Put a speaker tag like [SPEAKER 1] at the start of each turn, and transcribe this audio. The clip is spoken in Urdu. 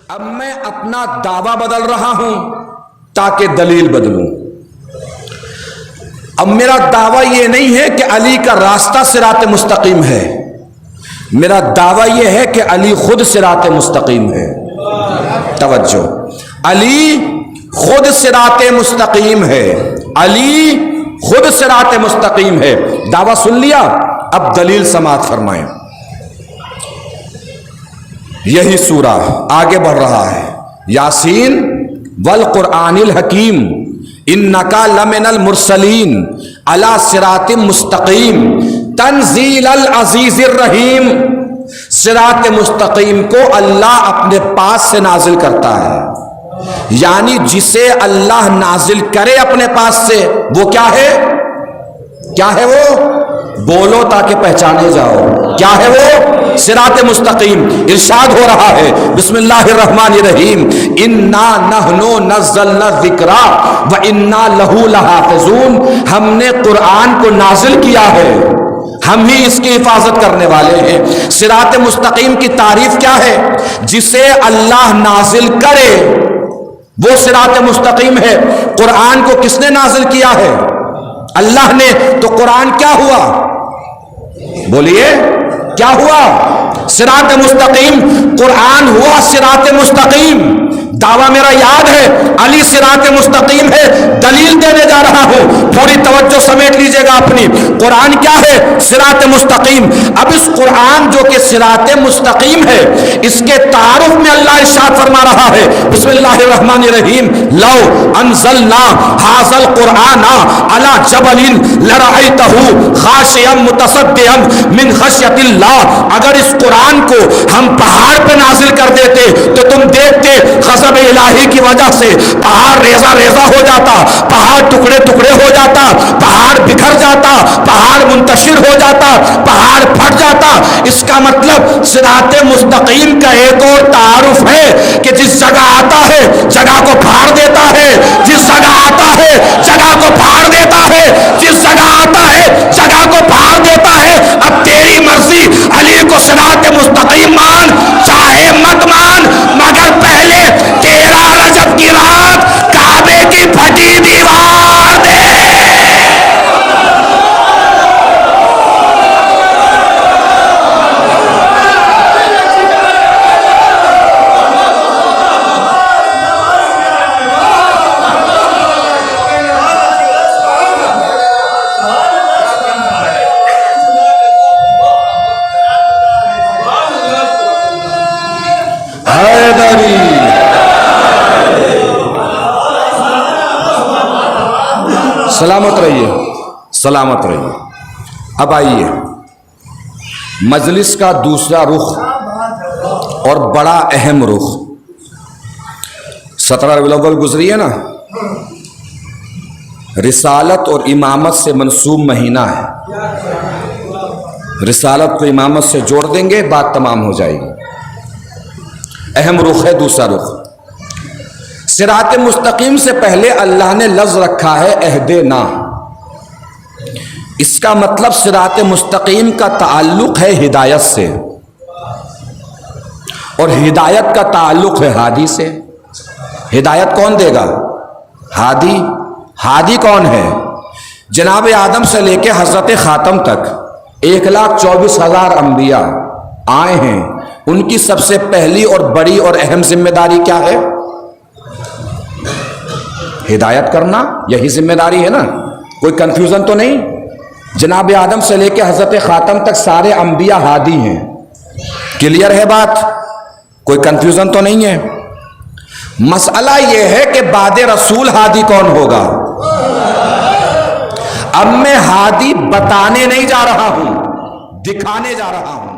[SPEAKER 1] اب میں اپنا دعویٰ بدل رہا ہوں تاکہ دلیل بدلوں. اب میرا دعویٰ یہ نہیں ہے کہ علی کا راستہ صراط مستقیم ہے، میرا دعویٰ یہ ہے کہ علی خود صراط مستقیم ہے. توجہ، علی خود صراط مستقیم ہے، علی خود صراط مستقیم ہے. دعویٰ سن لیا، اب دلیل سماعت فرمائیں. یہی سورہ آگے بڑھ رہا ہے، یاسین والقرآن الحکیم انکا لمن المرسلین علی صراط مستقیم تنزیل العزیز الرحیم. صراط مستقیم کو اللہ اپنے پاس سے نازل کرتا ہے، یعنی جسے اللہ نازل کرے اپنے پاس سے وہ کیا ہے؟ کیا ہے وہ؟ بولو تاکہ پہچانے جاؤ. کیا ہے وہ؟ صراط مستقیم. ارشاد ہو رہا ہے بسم اللہ الرحمن الرحیم انا نحن نزلنا الذکر وانا لہ لحافظون. ہم نے قرآن کو نازل کیا ہے، ہم ہی اس کی حفاظت کرنے والے ہیں. صراط مستقیم کی تعریف کیا ہے؟ جسے اللہ نازل کرے وہ صراط مستقیم ہے. قرآن کو کس نے نازل کیا ہے؟ اللہ نے. تو قرآن کیا ہوا؟ بولیے کیا ہوا؟ صراط مستقیم. قرآن ہوا صراط مستقیم. دعویٰ میرا یاد ہے، علی صراط مستقیم ہے. دلیل دینے جا رہا ہوں، تھوڑی توجہ سمیٹ لیجئے گا اپنی. قرآن کیا ہے؟ صراط مستقیم. اب اس قرآن جو کہ صراط مستقیم ہے، اس کے تعارف میں اللہ ارشاد فرما رہا ہے بسم اللہ الرحمن الرحیم لو انزلنا ھذا القرآن علی جبل لرأیتہ خاشعا متصدعا من خشیۃ اللہ. اگر اس قرآن کو ہم پہاڑ پہ نازل کر دیتے تو تم دیکھتے غضب الہی کی وجہ سے پہاڑ ریزہ ریزہ ہو جاتا، پہاڑ ٹکڑے ٹکڑے ہو جاتا، پہاڑ بکھر جاتا، پہاڑ منتشر ہو جاتا، پہاڑ پھٹ جاتا. اس کا مطلب صراط مستقیم کا ایک اور تعارف ہے کہ جس جگہ آتا ہے جگہ کو پھاڑ دیتا ہے، جس جگہ آتا ہے جگہ کو پھاڑ دیتا ہے، جس جگہ آتا ہے جگہ کو پھاڑ دیتا ہے. اب تیری مرضی، علی کو صراط مستقیم مان چاہے مت مان، مگر پہلے 13 رجب کی رات کعبے کی پھٹی دیوار دے. سلامت رہیے، سلامت رہیے. اب آئیے مجلس کا دوسرا رخ اور بڑا اہم رخ. 17 ربیع الاول گزری ہے نا، رسالت اور امامت سے منسوب مہینہ ہے. رسالت کو امامت سے جوڑ دیں گے، بات تمام ہو جائے گی. اہم رخ ہے دوسرا رخ. صراط مستقیم سے پہلے اللہ نے لفظ رکھا ہے اہدنا. اس کا مطلب صراط مستقیم کا تعلق ہے ہدایت سے، اور ہدایت کا تعلق ہے ہادی سے. ہدایت کون دے گا؟ ہادی. ہادی کون ہے؟ جناب آدم سے لے کے حضرت خاتم تک 1,24,000 انبیاء آئے ہیں. ان کی سب سے پہلی اور بڑی اور اہم ذمہ داری کیا ہے؟ ہدایت کرنا. یہی ذمہ داری ہے نا، کوئی کنفیوژن تو نہیں. جناب آدم سے لے کے حضرت خاتم تک سارے انبیاء ہادی ہیں. کلیئر ہے بات؟ کوئی کنفیوژن تو نہیں ہے. مسئلہ یہ ہے کہ بعد رسول ہادی کون ہوگا؟ اب میں ہادی بتانے نہیں جا رہا ہوں، دکھانے جا رہا ہوں.